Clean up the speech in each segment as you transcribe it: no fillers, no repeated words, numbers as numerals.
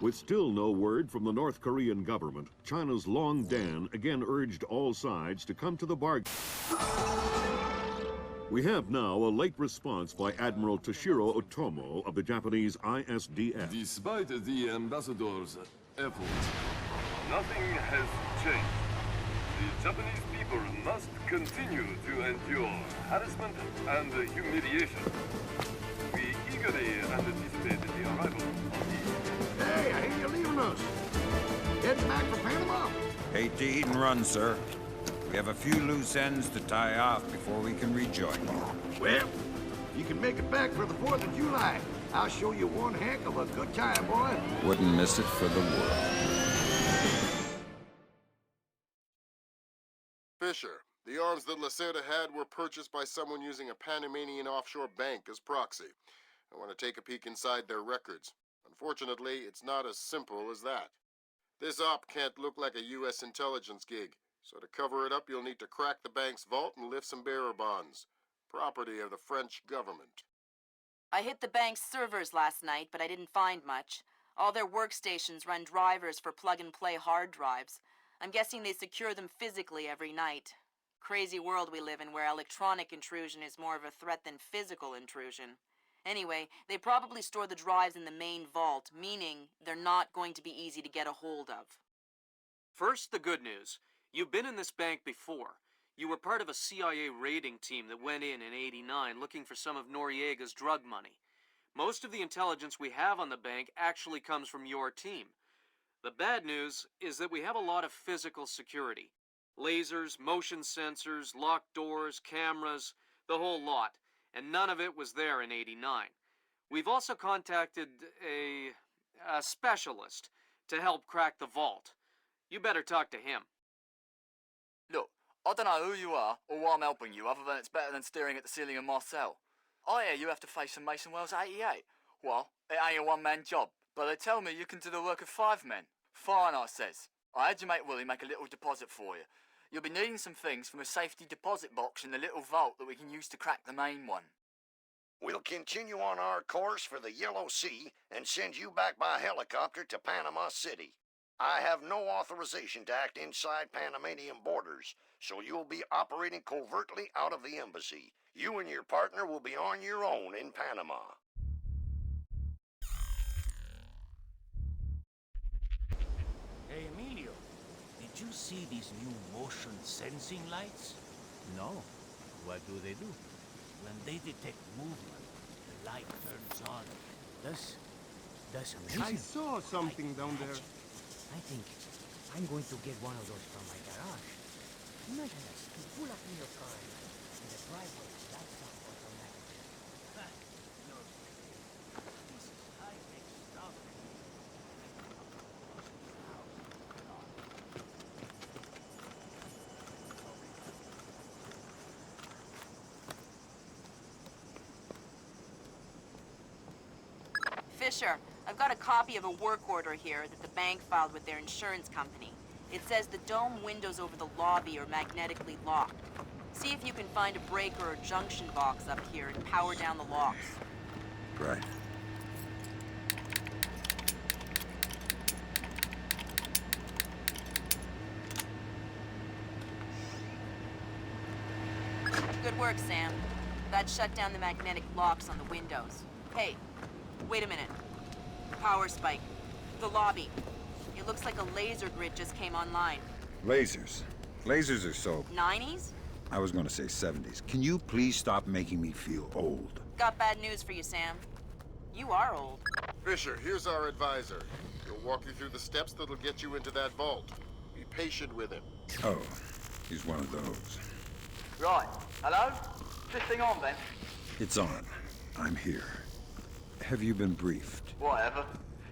With still no word from the North Korean government, China's Long Dan again urged all sides to come to the bargain. We have now a late response by Admiral Toshiro Otomo of the Japanese ISDF. Despite the ambassador's efforts, nothing has changed. The Japanese people must continue to endure harassment and humiliation. We eagerly anticipate the arrival of the... Hey, I hear you're leaving us. Heading back for Panama. Hate to eat and run, sir. We have a few loose ends to tie off before we can rejoin you. Well, you can make it back for the 4th of July. I'll show you one heck of a good time, boy. Wouldn't miss it for the world. Fisher, the arms that Lacerda had were purchased by someone using a Panamanian offshore bank as proxy. I want to take a peek inside their records. Unfortunately, it's not as simple as that. This op can't look like a U.S. intelligence gig, so to cover it up, you'll need to crack the bank's vault and lift some bearer bonds. Property of the French government. I hit the bank's servers last night, but I didn't find much. All their workstations run drivers for plug-and-play hard drives. I'm guessing they secure them physically every night. Crazy world we live in where electronic intrusion is more of a threat than physical intrusion. Anyway, they probably store the drives in the main vault, meaning they're not going to be easy to get a hold of. First, the good news. You've been in this bank before. You were part of a CIA raiding team that went in '89 looking for some of Noriega's drug money. Most of the intelligence we have on the bank actually comes from your team. The bad news is that we have a lot of physical security. Lasers, motion sensors, locked doors, cameras, the whole lot. And none of it was there in '89. We've also contacted a specialist to help crack the vault. You better talk to him. Look, I don't know who you are or why I'm helping you, other than it's better than staring at the ceiling of my cell. I hear you have to face some Mason Wells 88. Well, it ain't a one-man job, but they tell me you can do the work of 5 men. Fine, I says. I had your mate Willie make a little deposit for you. You'll be needing some things from a safety deposit box in the little vault that we can use to crack the main one. We'll continue on our course for the Yellow Sea and send you back by helicopter to Panama City. I have no authorization to act inside Panamanian borders, so you'll be operating covertly out of the embassy. You and your partner will be on your own in Panama. Hey, Emilio, did you see these new motion sensing lights? No. What do? When they detect movement, the light turns on. That's amazing. I saw something down there. I think I'm going to get one of those from my garage. Imagine us, you pull up in your car and the driveway lights up automatically. No. This is high-tech stuff. Fisher, I've got a copy of a work order here that the bank filed with their insurance company. It says the dome windows over the lobby are magnetically locked. See if you can find a breaker or junction box up here and power down the locks. Right. Good work, Sam. That shut down the magnetic locks on the windows. Hey, wait a minute. Power spike. The lobby. It looks like a laser grid just came online. Lasers. Lasers are so... 90s? I was going to say 70s. Can you please stop making me feel old? Got bad news for you, Sam. You are old. Fisher, here's our advisor. He'll walk you through the steps that'll get you into that vault. Be patient with him. Oh, he's one of those. Right. Hello? Is this thing on, then? It's on. I'm here. Have you been briefed? Whatever.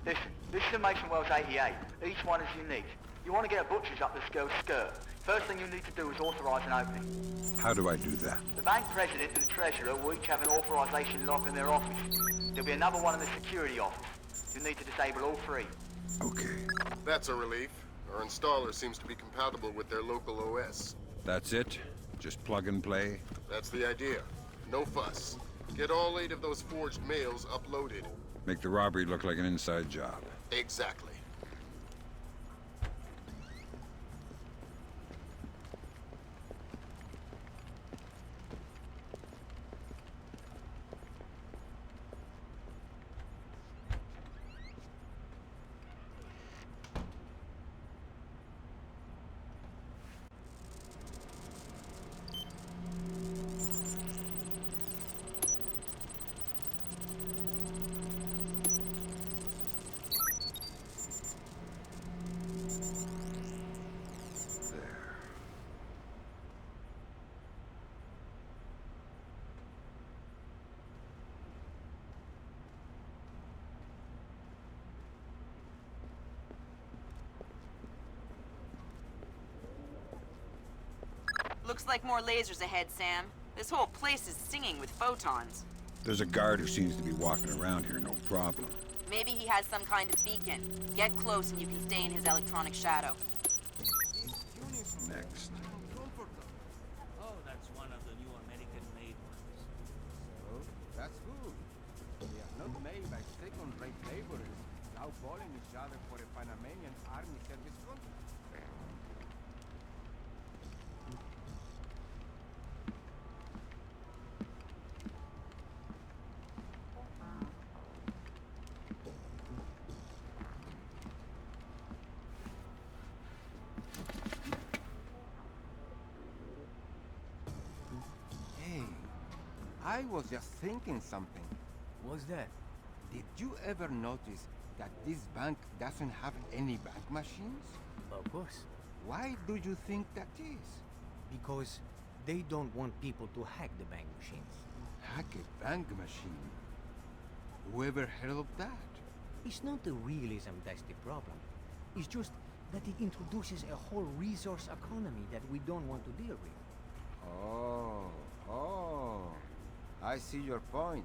Listen, this is a Mason Wells 88. Each one is unique. You want to get a butcher's up this girl's skirt. First thing you need to do is authorize an opening. How do I do that? The bank president and the treasurer will each have an authorization lock in their office. There'll be another one in the security office. You'll need to disable all 3. Okay. That's a relief. Our installer seems to be compatible with their local OS. That's it? Just plug and play? That's the idea. No fuss. Get all 8 of those forged mails uploaded. Make the robbery look like an inside job. Exactly. Looks like more lasers ahead, Sam. This whole place is singing with photons. There's a guard who seems to be walking around here, no problem. Maybe he has some kind of beacon. Get close and you can stay in his electronic shadow. Next. Oh, that's one of the new American-made ones. So, that's good. They are not made by second-rate laborers now calling each other for a Panamanian army service contract. Hey, I was just thinking something. What's that? Did you ever notice that this bank doesn't have any bank machines? Of course. Why do you think that is? Because they don't want people to hack the bank machines. Hack a bank machine? Whoever heard of that? It's not the realism that's the problem. It's just that it introduces a whole resource economy that we don't want to deal with. Oh, I see your point.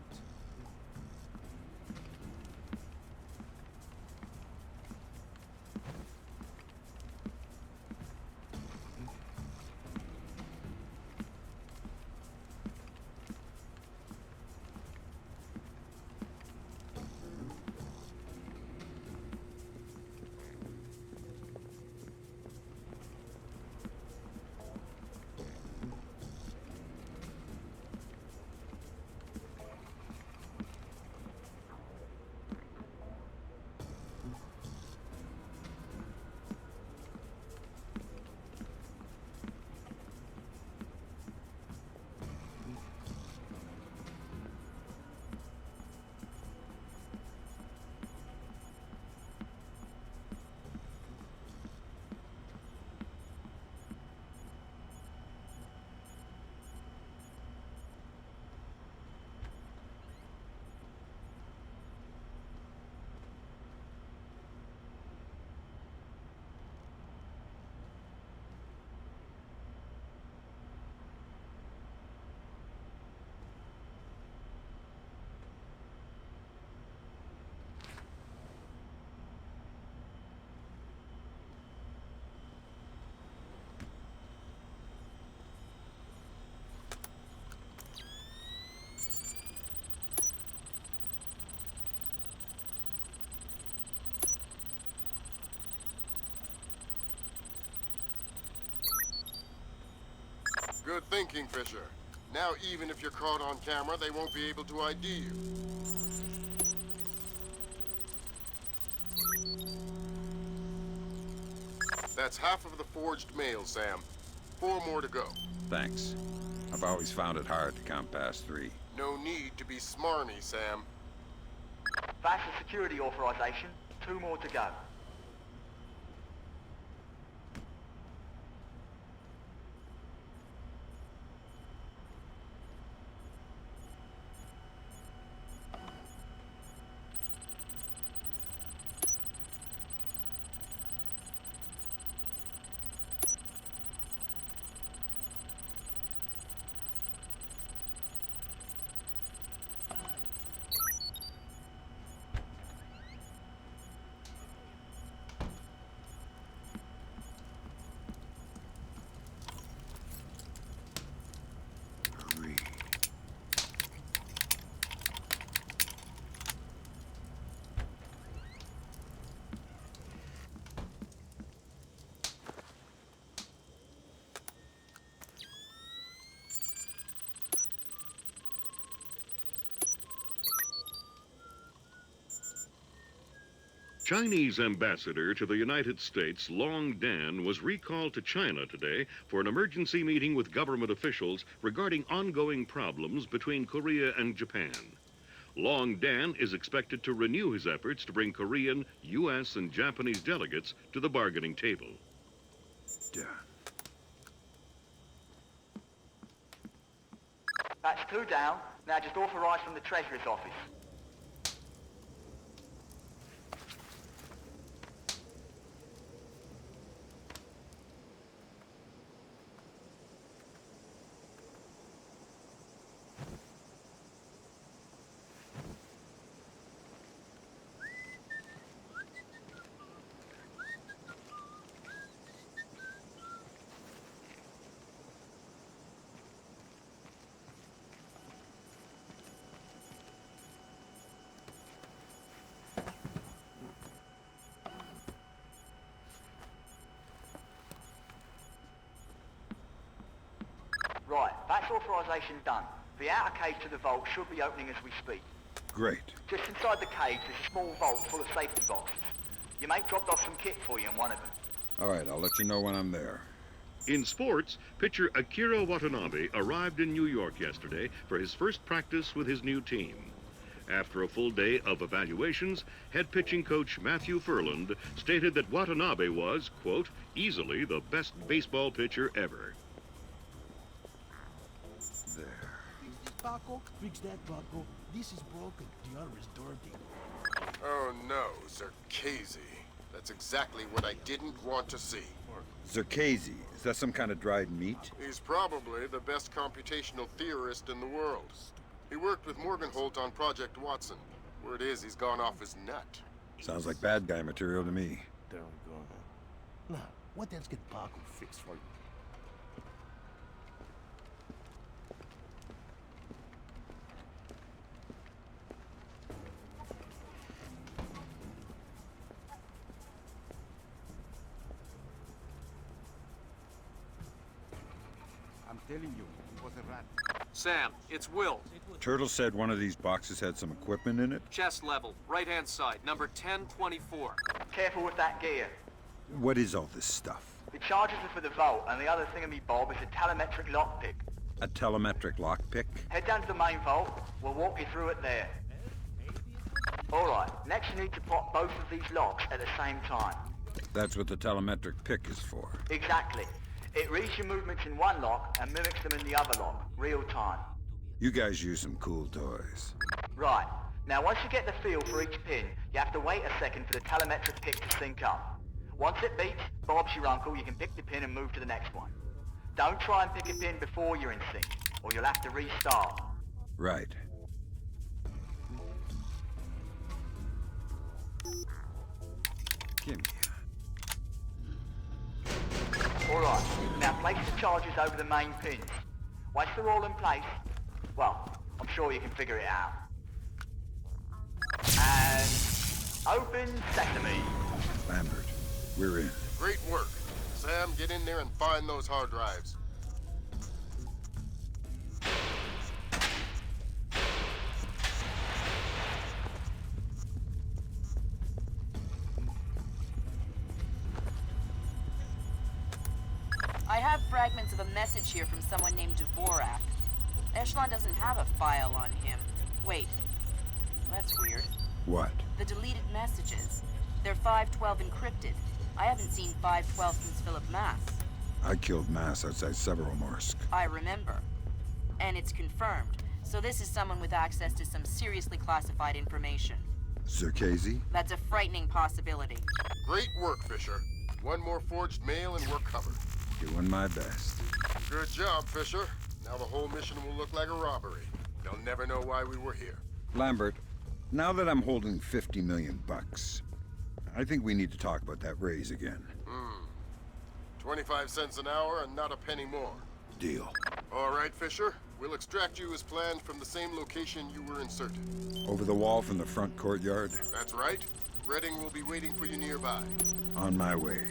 Good thinking, Fisher. Now, even if you're caught on camera, they won't be able to ID you. That's half of the forged mail, Sam. 4 more to go. Thanks. I've always found it hard to count past 3. No need to be smarmy, Sam. That's the security authorization. 2 more to go. Chinese ambassador to the United States, Long Dan, was recalled to China today for an emergency meeting with government officials regarding ongoing problems between Korea and Japan. Long Dan is expected to renew his efforts to bring Korean, U.S., and Japanese delegates to the bargaining table. That's 2 down. Now just authorise from the Treasurer's office. Right, that's authorisation done. The outer cage to the vault should be opening as we speak. Great. Just inside the cage, there's a small vault full of safety boxes. Your mate dropped off some kit for you in one of them. All right, I'll let you know when I'm there. In sports, pitcher Akira Watanabe arrived in New York yesterday for his first practice with his new team. After a full day of evaluations, head pitching coach Matthew Furland stated that Watanabe was, quote, easily the best baseball pitcher ever. There. Fix this, Paco. Fix that, Paco. This is broken. The other is dirty. Oh no, Zerkazy. That's exactly what I didn't want to see. Zerkazy. Is that some kind of dried meat? He's probably the best computational theorist in the world. He worked with Morgenholt on Project Watson. Word is he's gone off his nut. Sounds like bad guy material to me. There we go, man. Now, what else can Paco fix for you? I'm telling you, it was a rat. Sam, it's Will. Turtle said one of these boxes had some equipment in it. Chest level, right-hand side, number 1024. Careful with that gear. What is all this stuff? The charges are for the vault, and the other thingamy-bob is a telemetric lockpick. A telemetric lockpick? Head down to the main vault. We'll walk you through it there. All right, next you need to pop both of these locks at the same time. That's what the telemetric pick is for. Exactly. It reads your movements in one lock and mimics them in the other lock, real time. You guys use some cool toys. Right. Now, once you get the feel for each pin, you have to wait a second for the telemetric pick to sync up. Once it beeps, Bob's your uncle, you can pick the pin and move to the next one. Don't try and pick a pin before you're in sync, or you'll have to restart. Right. Gimme. Alright, now place the charges over the main pins. Once they're all in place, well, I'm sure you can figure it out. And open sesame. Lambert, we're in. Great work. Sam, get in there and find those hard drives. I have fragments of a message here from someone named Dvorak. Echelon doesn't have a file on him. Wait. That's weird. What? The deleted messages. They're 512 encrypted. I haven't seen 512 since Philip Mass. I killed Mass outside Severomorsk. I remember. And it's confirmed. So this is someone with access to some seriously classified information. Zerkazy? That's a frightening possibility. Great work, Fisher. One more forged mail and we're covered. Doing my best. Good job, Fisher. Now the whole mission will look like a robbery. They'll never know why we were here. Lambert, now that I'm holding 50 million bucks, I think we need to talk about that raise again. 25 cents an hour and not a penny more. Deal. All right, Fisher. We'll extract you as planned from the same location you were inserted. Over the wall from the front courtyard? That's right. Redding will be waiting for you nearby. On my way.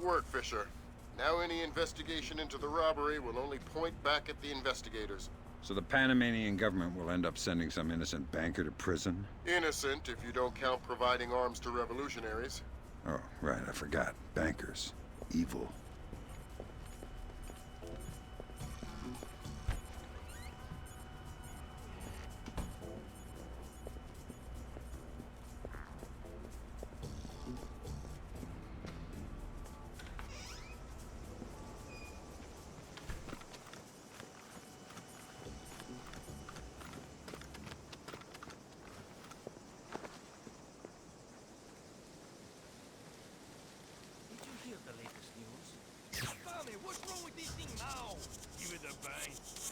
work, Fisher. Now any investigation into the robbery will only point back at the investigators. So the Panamanian government will end up sending some innocent banker to prison? Innocent if you don't count providing arms to revolutionaries. Oh, right, I forgot. Bankers. Evil. Did you hear the latest news? Tommy, what's wrong with this thing now? Give it a bang.